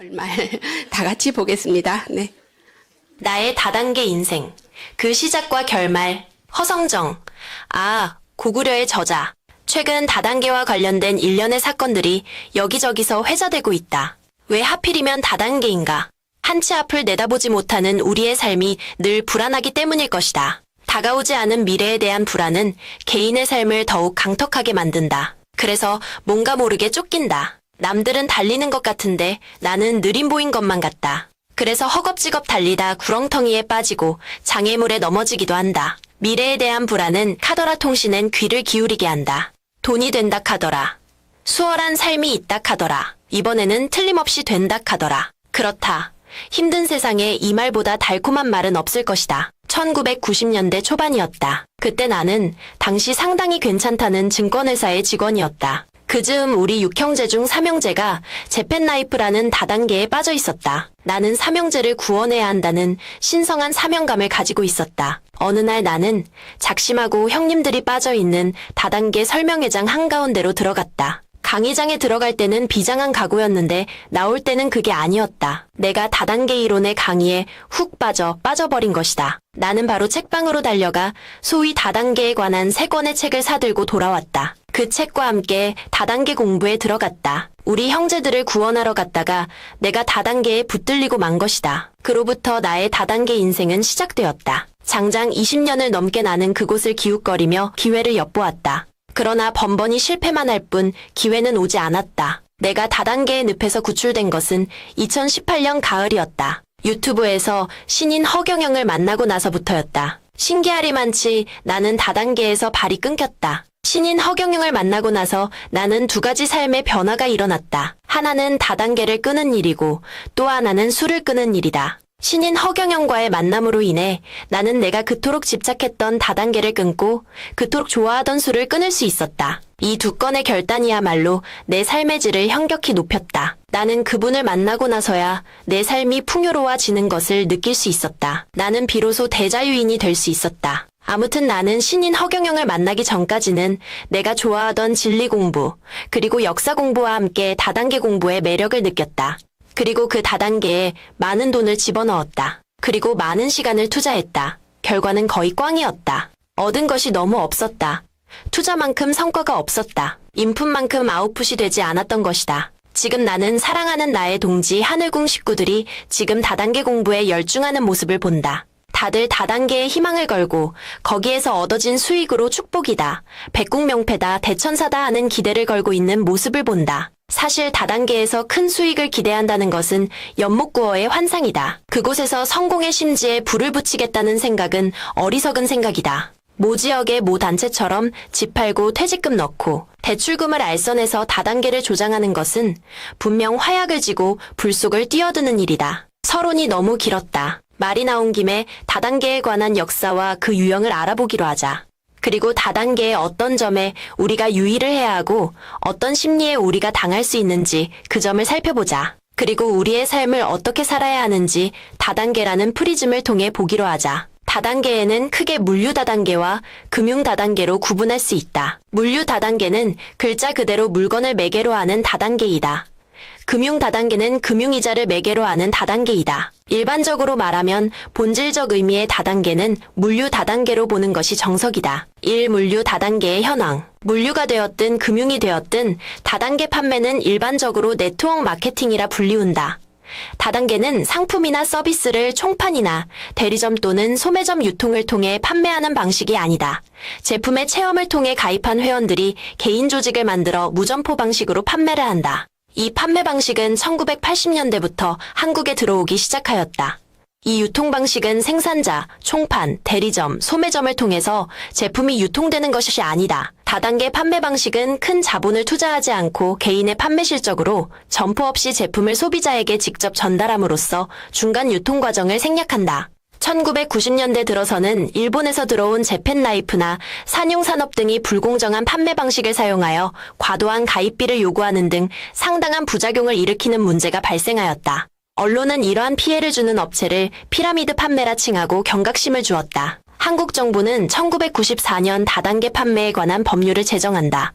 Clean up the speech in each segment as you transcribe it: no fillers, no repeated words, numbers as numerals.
말 다 같이 보겠습니다. 네. 나의 다단계 인생. 그 시작과 결말. 허성정. 고구려의 저자. 최근 다단계와 관련된 일련의 사건들이 여기저기서 회자되고 있다. 왜 하필이면 다단계인가? 한치 앞을 내다보지 못하는 우리의 삶이 늘 불안하기 때문일 것이다. 다가오지 않은 미래에 대한 불안은 개인의 삶을 더욱 강턱하게 만든다. 그래서 뭔가 모르게 쫓긴다. 남들은 달리는 것 같은데 나는 느린 보인 것만 같다. 그래서 허겁지겁 달리다 구렁텅이에 빠지고 장애물에 넘어지기도 한다. 미래에 대한 불안은 카더라 통신엔 귀를 기울이게 한다. 돈이 된다 카더라. 수월한 삶이 있다 카더라. 이번에는 틀림없이 된다 카더라. 그렇다. 힘든 세상에 이 말보다 달콤한 말은 없을 것이다. 1990년대 초반이었다. 그때 나는 당시 상당히 괜찮다는 증권회사의 직원이었다. 그즈음 우리 6형제 중 3형제가 재팬라이프라는 다단계에 빠져 있었다. 나는 3형제를 구원해야 한다는 신성한 사명감을 가지고 있었다. 어느 날 나는 작심하고 형님들이 빠져 있는 다단계 설명회장 한가운데로 들어갔다. 강의장에 들어갈 때는 비장한 각오였는데 나올 때는 그게 아니었다. 내가 다단계 이론의 강의에 훅 빠져버린 것이다. 나는 바로 책방으로 달려가 소위 다단계에 관한 3권의 책을 사들고 돌아왔다. 그 책과 함께 다단계 공부에 들어갔다. 우리 형제들을 구원하러 갔다가 내가 다단계에 붙들리고 만 것이다. 그로부터 나의 다단계 인생은 시작되었다. 장장 20년을 넘게 나는 그곳을 기웃거리며 기회를 엿보았다. 그러나 번번이 실패만 할 뿐 기회는 오지 않았다. 내가 다단계의 늪에서 구출된 것은 2018년 가을이었다. 유튜브에서 신인 허경영을 만나고 나서부터였다. 신기하리만치 나는 다단계에서 발이 끊겼다. 신인 허경영을 만나고 나서 나는 2가지 삶의 변화가 일어났다. 하나는 다단계를 끄는 일이고 또 하나는 술을 끄는 일이다. 신인 허경영과의 만남으로 인해 나는 내가 그토록 집착했던 다단계를 끊고 그토록 좋아하던 술을 끊을 수 있었다. 이 2건의 결단이야말로 내 삶의 질을 현격히 높였다. 나는 그분을 만나고 나서야 내 삶이 풍요로워지는 것을 느낄 수 있었다. 나는 비로소 대자유인이 될 수 있었다. 아무튼 나는 신인 허경영을 만나기 전까지는 내가 좋아하던 진리 공부, 그리고 역사 공부와 함께 다단계 공부의 매력을 느꼈다. 그리고 그 다단계에 많은 돈을 집어넣었다. 그리고 많은 시간을 투자했다. 결과는 거의 꽝이었다. 얻은 것이 너무 없었다. 투자만큼 성과가 없었다. 인풋만큼 아웃풋이 되지 않았던 것이다. 지금 나는 사랑하는 나의 동지 하늘궁 식구들이 지금 다단계 공부에 열중하는 모습을 본다. 다들 다단계에 희망을 걸고 거기에서 얻어진 수익으로 축복이다, 백국명패다, 대천사다 하는 기대를 걸고 있는 모습을 본다. 사실 다단계에서 큰 수익을 기대한다는 것은 연목구어의 환상이다. 그곳에서 성공의 심지에 불을 붙이겠다는 생각은 어리석은 생각이다. 모 지역의 모 단체처럼 집 팔고 퇴직금 넣고 대출금을 알선해서 다단계를 조장하는 것은 분명 화약을 지고 불 속을 뛰어드는 일이다. 서론이 너무 길었다. 말이 나온 김에 다단계에 관한 역사와 그 유형을 알아보기로 하자. 그리고 다단계의 어떤 점에 우리가 유의를 해야 하고 어떤 심리에 우리가 당할 수 있는지 그 점을 살펴보자. 그리고 우리의 삶을 어떻게 살아야 하는지 다단계라는 프리즘을 통해 보기로 하자. 다단계에는 크게 물류 다단계와 금융 다단계로 구분할 수 있다. 물류 다단계는 글자 그대로 물건을 매개로 하는 다단계이다. 금융 다단계는 금융이자를 매개로 하는 다단계이다. 일반적으로 말하면 본질적 의미의 다단계는 물류 다단계로 보는 것이 정석이다. 1. 물류 다단계의 현황. 물류가 되었든 금융이 되었든 다단계 판매는 일반적으로 네트워크 마케팅이라 불리운다. 다단계는 상품이나 서비스를 총판이나 대리점 또는 소매점 유통을 통해 판매하는 방식이 아니다. 제품의 체험을 통해 가입한 회원들이 개인 조직을 만들어 무점포 방식으로 판매를 한다. 이 판매 방식은 1980년대부터 한국에 들어오기 시작하였다. 이 유통 방식은 생산자, 총판, 대리점, 소매점을 통해서 제품이 유통되는 것이 아니다. 다단계 판매 방식은 큰 자본을 투자하지 않고 개인의 판매 실적으로 점포 없이 제품을 소비자에게 직접 전달함으로써 중간 유통 과정을 생략한다. 1990년대 들어서는 일본에서 들어온 재팬라이프나 산용산업 등이 불공정한 판매 방식을 사용하여 과도한 가입비를 요구하는 등 상당한 부작용을 일으키는 문제가 발생하였다. 언론은 이러한 피해를 주는 업체를 피라미드 판매라 칭하고 경각심을 주었다. 한국 정부는 1994년 다단계 판매에 관한 법률을 제정한다.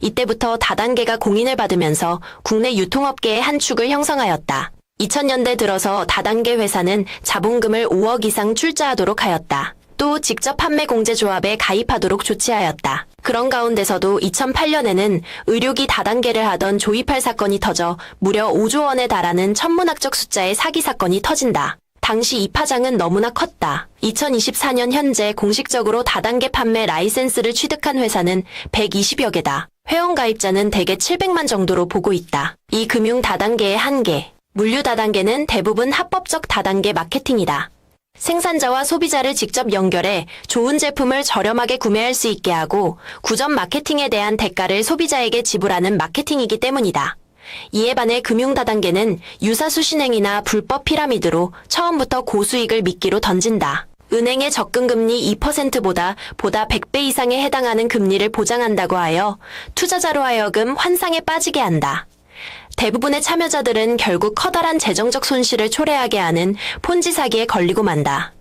이때부터 다단계가 공인을 받으면서 국내 유통업계의 한 축을 형성하였다. 2000년대 들어서 다단계 회사는 자본금을 5억 이상 출자하도록 하였다. 또 직접 판매 공제 조합에 가입하도록 조치하였다. 그런 가운데서도 2008년에는 의료기 다단계를 하던 조이팔 사건이 터져 무려 5조 원에 달하는 천문학적 숫자의 사기 사건이 터진다. 당시 이 파장은 너무나 컸다. 2024년 현재 공식적으로 다단계 판매 라이센스를 취득한 회사는 120여 개다. 회원 가입자는 대개 700만 정도로 보고 있다. 이 금융 다단계의 한계. 물류 다단계는 대부분 합법적 다단계 마케팅이다. 생산자와 소비자를 직접 연결해 좋은 제품을 저렴하게 구매할 수 있게 하고 구전 마케팅에 대한 대가를 소비자에게 지불하는 마케팅이기 때문이다. 이에 반해 금융다단계는 유사수 신행이나 불법 피라미드로 처음부터 고수익을 미끼로 던진다. 은행의 적금금리 2%보다 100배 이상에 해당하는 금리를 보장한다고 하여 투자자로 하여금 환상에 빠지게 한다. 대부분의 참여자들은 결국 커다란 재정적 손실을 초래하게 하는 폰지 사기에 걸리고 만다.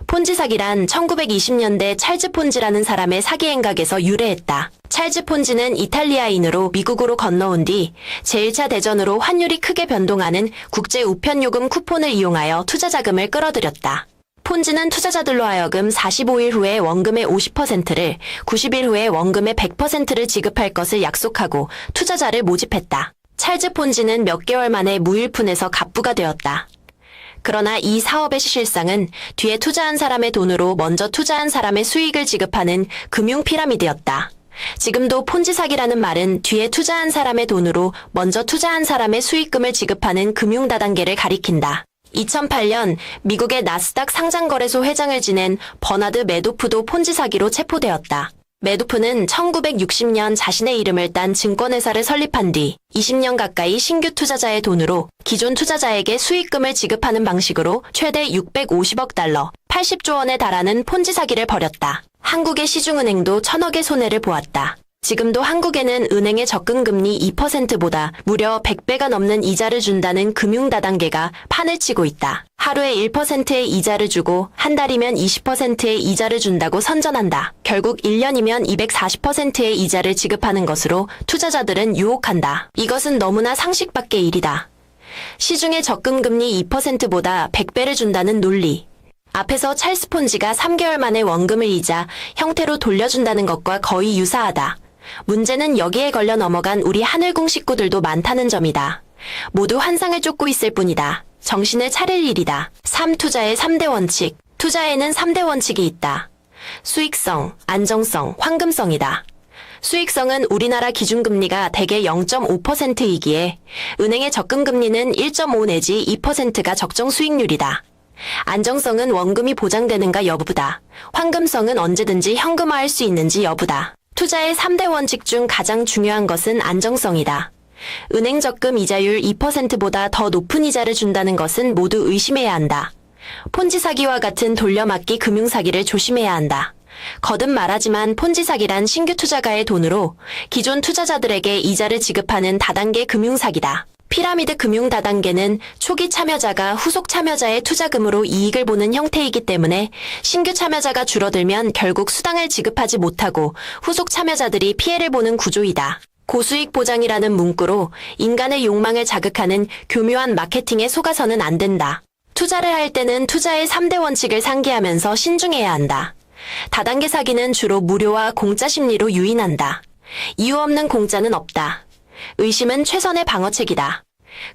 폰지 사기란 1920년대 찰즈 폰지라는 사람의 사기 행각에서 유래했다. 찰즈 폰지는 이탈리아인으로 미국으로 건너온 뒤 제1차 대전으로 환율이 크게 변동하는 국제 우편요금 쿠폰을 이용하여 투자 자금을 끌어들였다. 폰지는 투자자들로 하여금 45일 후에 원금의 50%를, 90일 후에 원금의 100%를 지급할 것을 약속하고 투자자를 모집했다. 찰즈 폰지는 몇 개월 만에 무일푼에서 갑부가 되었다. 그러나 이 사업의 실상은 뒤에 투자한 사람의 돈으로 먼저 투자한 사람의 수익을 지급하는 금융 피라미드였다. 지금도 폰지 사기라는 말은 뒤에 투자한 사람의 돈으로 먼저 투자한 사람의 수익금을 지급하는 금융 다단계를 가리킨다. 2008년 미국의 나스닥 상장거래소 회장을 지낸 버나드 매도프도 폰지 사기로 체포되었다. 매도프는 1960년 자신의 이름을 딴 증권회사를 설립한 뒤 20년 가까이 신규 투자자의 돈으로 기존 투자자에게 수익금을 지급하는 방식으로 최대 650억 달러, 80조 원에 달하는 폰지 사기를 벌였다. 한국의 시중은행도 천억의 손해를 보았다. 지금도 한국에는 은행의 적금금리 2%보다 무려 100배가 넘는 이자를 준다는 금융다단계가 판을 치고 있다. 하루에 1%의 이자를 주고 한 달이면 20%의 이자를 준다고 선전한다. 결국 1년이면 240%의 이자를 지급하는 것으로 투자자들은 유혹한다. 이것은 너무나 상식 밖의 일이다. 시중의 적금금리 2%보다 100배를 준다는 논리. 앞에서 찰스 폰지가 3개월 만에 원금을 이자 형태로 돌려준다는 것과 거의 유사하다. 문제는 여기에 걸려 넘어간 우리 하늘궁 식구들도 많다는 점이다. 모두 환상을 쫓고 있을 뿐이다. 정신을 차릴 일이다. 3투자의 3대 원칙. 투자에는 3대 원칙이 있다. 수익성, 안정성, 황금성이다. 수익성은 우리나라 기준금리가 대개 0.5%이기에 은행의 적금금리는 1.5 내지 2%가 적정 수익률이다. 안정성은 원금이 보장되는가 여부다. 황금성은 언제든지 현금화할 수 있는지 여부다. 투자의 3대 원칙 중 가장 중요한 것은 안정성이다. 은행 적금 이자율 2%보다 더 높은 이자를 준다는 것은 모두 의심해야 한다. 폰지 사기와 같은 돌려막기 금융 사기를 조심해야 한다. 거듭 말하지만 폰지 사기란 신규 투자가의 돈으로 기존 투자자들에게 이자를 지급하는 다단계 금융 사기다. 피라미드 금융 다단계는 초기 참여자가 후속 참여자의 투자금으로 이익을 보는 형태이기 때문에 신규 참여자가 줄어들면 결국 수당을 지급하지 못하고 후속 참여자들이 피해를 보는 구조이다. 고수익 보장이라는 문구로 인간의 욕망을 자극하는 교묘한 마케팅에 속아서는 안 된다. 투자를 할 때는 투자의 3대 원칙을 상기하면서 신중해야 한다. 다단계 사기는 주로 무료와 공짜 심리로 유인한다. 이유 없는 공짜는 없다. 의심은 최선의 방어책이다.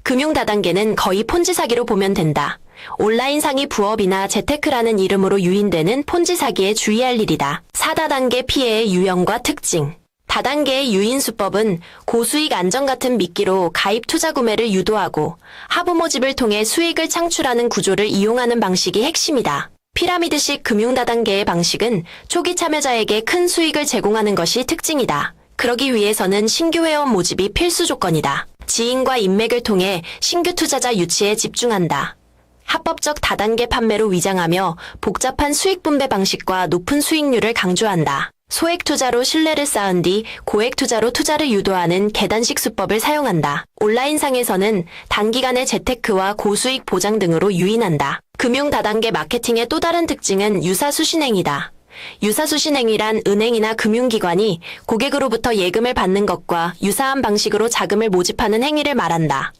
금융 다단계는 거의 폰지 사기로 보면 된다. 온라인 상위 부업이나 재테크라는 이름으로 유인되는 폰지 사기에 주의할 일이다. 4다단계 피해의 유형과 특징. 다단계의 유인 수법은 고수익 안정 같은 미끼로 가입 투자 구매를 유도하고 하부 모집을 통해 수익을 창출하는 구조를 이용하는 방식이 핵심이다. 피라미드식 금융 다단계의 방식은 초기 참여자에게 큰 수익을 제공하는 것이 특징이다. 그러기 위해서는 신규 회원 모집이 필수 조건이다. 지인과 인맥을 통해 신규 투자자 유치에 집중한다. 합법적 다단계 판매로 위장하며 복잡한 수익 분배 방식과 높은 수익률을 강조한다. 소액 투자로 신뢰를 쌓은 뒤 고액 투자로 투자를 유도하는 계단식 수법을 사용한다. 온라인상에서는 단기간의 재테크와 고수익 보장 등으로 유인한다. 금융 다단계 마케팅의 또 다른 특징은 유사수 신행이다. 유사수신행위란 은행이나 금융기관이 고객으로부터 예금을 받는 것과 유사한 방식으로 자금을 모집하는 행위를 말한다.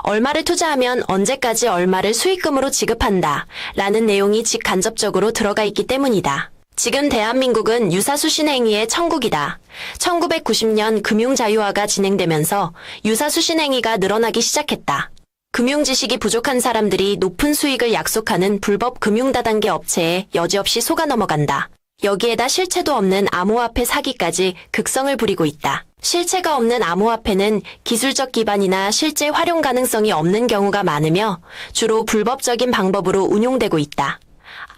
얼마를 투자하면 언제까지 얼마를 수익금으로 지급한다 라는 내용이 직간접적으로 들어가 있기 때문이다. 지금 대한민국은 유사수신행위의 천국이다. 1990년 금융자유화가 진행되면서 유사수신행위가 늘어나기 시작했다. 금융지식이 부족한 사람들이 높은 수익을 약속하는 불법 금융다단계 업체에 여지없이 속아 넘어간다. 여기에다 실체도 없는 암호화폐 사기까지 극성을 부리고 있다. 실체가 없는 암호화폐는 기술적 기반이나 실제 활용 가능성이 없는 경우가 많으며 주로 불법적인 방법으로 운용되고 있다.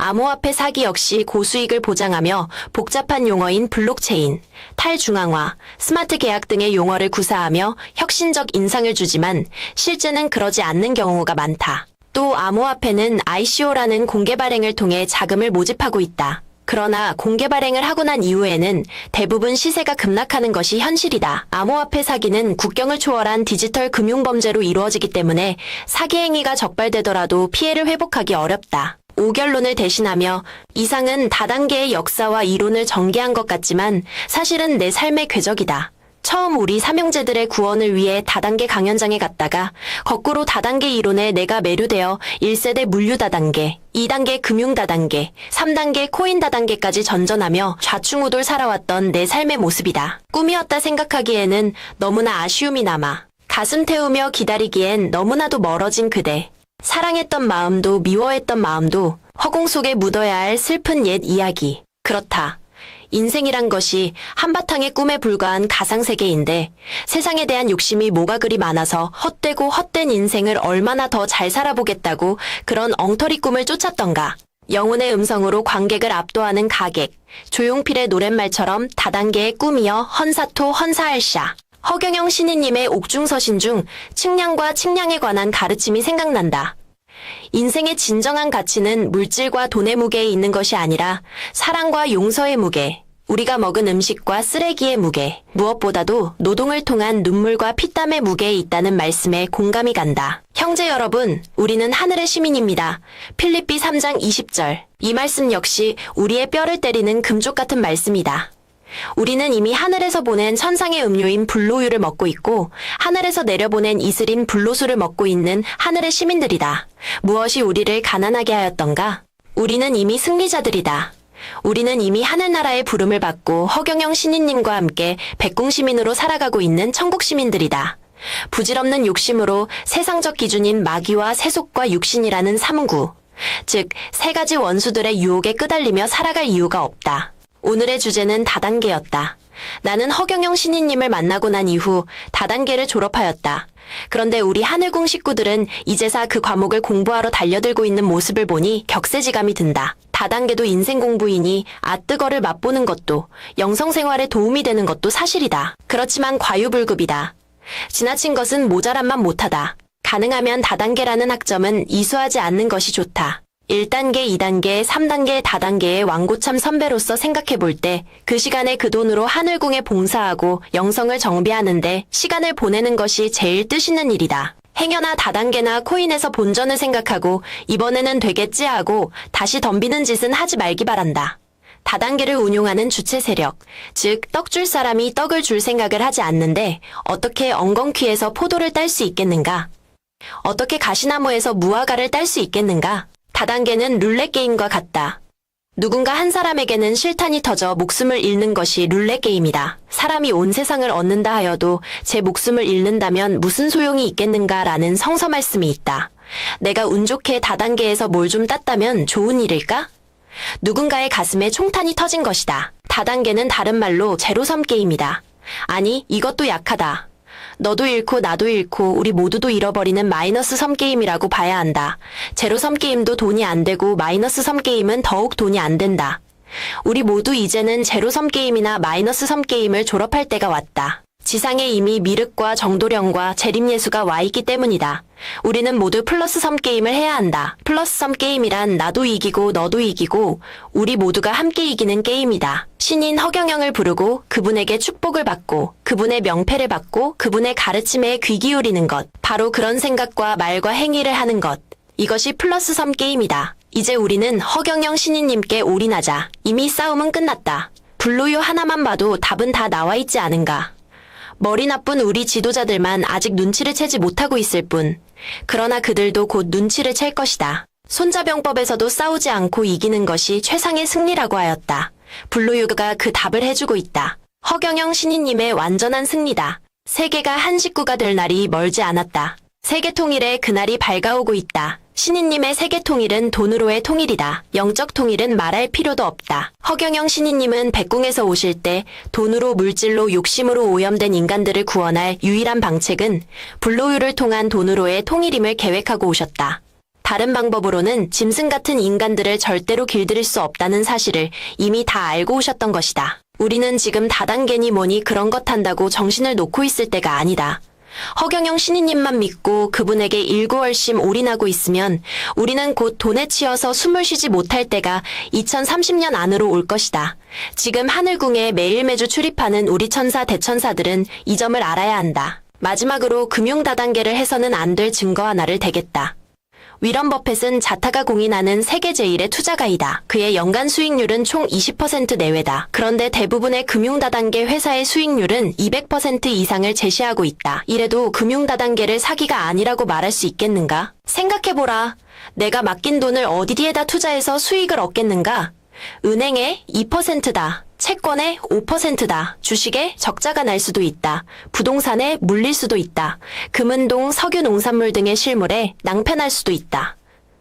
암호화폐 사기 역시 고수익을 보장하며 복잡한 용어인 블록체인, 탈중앙화, 스마트 계약 등의 용어를 구사하며 혁신적 인상을 주지만 실제는 그러지 않는 경우가 많다. 또 암호화폐는 ICO라는 공개 발행을 통해 자금을 모집하고 있다. 그러나 공개 발행을 하고 난 이후에는 대부분 시세가 급락하는 것이 현실이다. 암호화폐 사기는 국경을 초월한 디지털 금융범죄로 이루어지기 때문에 사기 행위가 적발되더라도 피해를 회복하기 어렵다. 5결론을 대신하며 이상은 다단계의 역사와 이론을 전개한 것 같지만 사실은 내 삶의 궤적이다. 처음 우리 삼형제들의 구원을 위해 다단계 강연장에 갔다가 거꾸로 다단계 이론에 내가 매료되어 1세대 물류 다단계, 2단계 금융 다단계, 3단계 코인 다단계까지 전전하며 좌충우돌 살아왔던 내 삶의 모습이다. 꿈이었다 생각하기에는 너무나 아쉬움이 남아 가슴 태우며 기다리기엔 너무나도 멀어진 그대. 사랑했던 마음도 미워했던 마음도 허공 속에 묻어야 할 슬픈 옛 이야기. 그렇다. 인생이란 것이 한바탕의 꿈에 불과한 가상세계인데 세상에 대한 욕심이 뭐가 그리 많아서 헛되고 헛된 인생을 얼마나 더 잘 살아보겠다고 그런 엉터리 꿈을 쫓았던가. 영혼의 음성으로 관객을 압도하는 가객. 조용필의 노랫말처럼 다단계의 꿈이여 헌사토 헌사할샤. 허경영 신이님의 옥중서신 중 측량과 측량에 관한 가르침이 생각난다. 인생의 진정한 가치는 물질과 돈의 무게에 있는 것이 아니라 사랑과 용서의 무게, 우리가 먹은 음식과 쓰레기의 무게, 무엇보다도 노동을 통한 눈물과 피땀의 무게에 있다는 말씀에 공감이 간다. 형제 여러분, 우리는 하늘의 시민입니다. 필립비 3장 20절. 이 말씀 역시 우리의 뼈를 때리는 금쪽 같은 말씀이다. 우리는 이미 하늘에서 보낸 천상의 음료인 불로유를 먹고 있고 하늘에서 내려보낸 이슬인 불로수를 먹고 있는 하늘의 시민들이다. 무엇이 우리를 가난하게 하였던가? 우리는 이미 승리자들이다. 우리는 이미 하늘나라의 부름을 받고 허경영 신인님과 함께 백궁시민으로 살아가고 있는 천국시민들이다. 부질없는 욕심으로 세상적 기준인 마귀와 세속과 육신이라는 삼구, 즉 세 가지 원수들의 유혹에 끄달리며 살아갈 이유가 없다. 오늘의 주제는 다단계였다. 나는 허경영 신이님을 만나고 난 이후 다단계를 졸업하였다. 그런데 우리 하늘궁 식구들은 이제사 그 과목을 공부하러 달려들고 있는 모습을 보니 격세지감이 든다. 다단계도 인생 공부이니 아뜨거를 맛보는 것도 영성생활에 도움이 되는 것도 사실이다. 그렇지만 과유불급이다. 지나친 것은 모자란만 못하다. 가능하면 다단계라는 학점은 이수하지 않는 것이 좋다. 1단계, 2단계, 3단계, 다단계의 왕고참 선배로서 생각해 볼 때 그 시간에 그 돈으로 하늘궁에 봉사하고 영성을 정비하는데 시간을 보내는 것이 제일 뜻있는 일이다. 행여나 다단계나 코인에서 본전을 생각하고 이번에는 되겠지 하고 다시 덤비는 짓은 하지 말기 바란다. 다단계를 운용하는 주체 세력, 즉 떡 줄 사람이 떡을 줄 생각을 하지 않는데 어떻게 엉겅퀴에서 포도를 딸 수 있겠는가? 어떻게 가시나무에서 무화과를 딸 수 있겠는가? 다단계는 룰렛 게임과 같다. 누군가 한 사람에게는 실탄이 터져 목숨을 잃는 것이 룰렛 게임이다. 사람이 온 세상을 얻는다 하여도 제 목숨을 잃는다면 무슨 소용이 있겠는가라는 성서 말씀이 있다. 내가 운 좋게 다단계에서 뭘 좀 땄다면 좋은 일일까? 누군가의 가슴에 총탄이 터진 것이다. 다단계는 다른 말로 제로섬 게임이다. 아니, 이것도 약하다. 너도 잃고 나도 잃고 우리 모두도 잃어버리는 마이너스 섬 게임이라고 봐야 한다. 제로 섬 게임도 돈이 안 되고 마이너스 섬 게임은 더욱 돈이 안 된다. 우리 모두 이제는 제로 섬 게임이나 마이너스 섬 게임을 졸업할 때가 왔다. 지상에 이미 미륵과 정도령과 재림예수가 와 있기 때문이다. 우리는 모두 플러스 섬 게임을 해야 한다. 플러스 섬 게임이란 나도 이기고 너도 이기고 우리 모두가 함께 이기는 게임이다. 신인 허경영을 부르고 그분에게 축복을 받고 그분의 명패를 받고 그분의 가르침에 귀 기울이는 것. 바로 그런 생각과 말과 행위를 하는 것. 이것이 플러스 섬 게임이다. 이제 우리는 허경영 신인님께 올인하자. 이미 싸움은 끝났다. 불로유 하나만 봐도 답은 다 나와 있지 않은가. 머리 나쁜 우리 지도자들만 아직 눈치를 채지 못하고 있을 뿐. 그러나 그들도 곧 눈치를 챌 것이다. 손자병법에서도 싸우지 않고 이기는 것이 최상의 승리라고 하였다. 불로유가 그 답을 해주고 있다. 허경영 신인님의 완전한 승리다. 세계가 한 식구가 될 날이 멀지 않았다. 세계 통일의 그날이 밝아오고 있다. 신인님의 세계 통일은 돈으로의 통일이다. 영적 통일은 말할 필요도 없다. 허경영 신인님은 백궁에서 오실 때 돈으로 물질로 욕심으로 오염된 인간들을 구원할 유일한 방책은 불로유를 통한 돈으로의 통일임을 계획하고 오셨다. 다른 방법으로는 짐승 같은 인간들을 절대로 길들일 수 없다는 사실을 이미 다 알고 오셨던 것이다. 우리는 지금 다단계니 뭐니 그런 것 한다고 정신을 놓고 있을 때가 아니다. 허경영 신인님만 믿고 그분에게 일구월심 올인하고 있으면 우리는 곧 돈에 치여서 숨을 쉬지 못할 때가 2030년 안으로 올 것이다. 지금 하늘궁에 매일 매주 출입하는 우리 천사 대천사들은 이 점을 알아야 한다. 마지막으로 금융다단계를 해서는 안 될 증거 하나를 대겠다. 위런 버펫은 자타가 공인하는 세계 제1의 투자가이다. 그의 연간 수익률은 총 20% 내외다. 그런데 대부분의 금융다단계 회사의 수익률은 200% 이상을 제시하고 있다. 이래도 금융다단계를 사기가 아니라고 말할 수 있겠는가? 생각해보라. 내가 맡긴 돈을 어디에다 투자해서 수익을 얻겠는가? 은행에 2%다. 채권에 5%다. 주식에 적자가 날 수도 있다. 부동산에 물릴 수도 있다. 금은동, 석유농산물 등의 실물에 낭패날 수도 있다.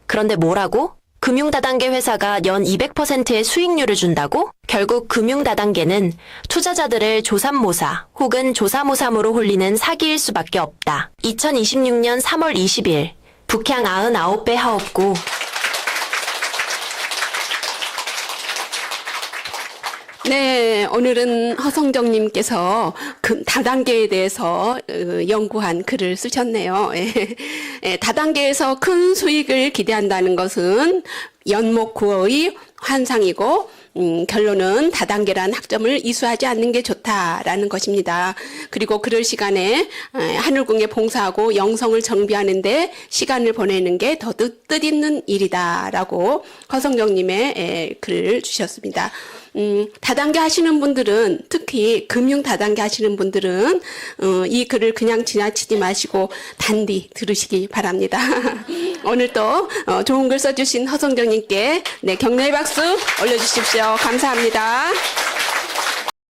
그런데 뭐라고? 금융다단계 회사가 연 200%의 수익률을 준다고? 결국 금융다단계는 투자자들을 조삼모사 혹은 조사모삼으로 홀리는 사기일 수밖에 없다. 2026년 3월 20일 북향 99배 하옵고 네, 오늘은 허성정님께서 다단계에 대해서 연구한 글을 쓰셨네요. 다단계에서 큰 수익을 기대한다는 것은 연목구의 환상이고 결론은 다단계란 학점을 이수하지 않는 게 좋다라는 것입니다. 그리고 그럴 시간에 하늘궁에 봉사하고 영성을 정비하는데 시간을 보내는 게 더 뜻있는 일이다라고 허성정님의 글을 주셨습니다. 다단계 하시는 분들은 특히 금융 다단계 하시는 분들은 이 글을 그냥 지나치지 마시고 단디 들으시기 바랍니다. 오늘 또 좋은 글 써주신 허성정님께 네, 격려의 박수 올려주십시오. 감사합니다.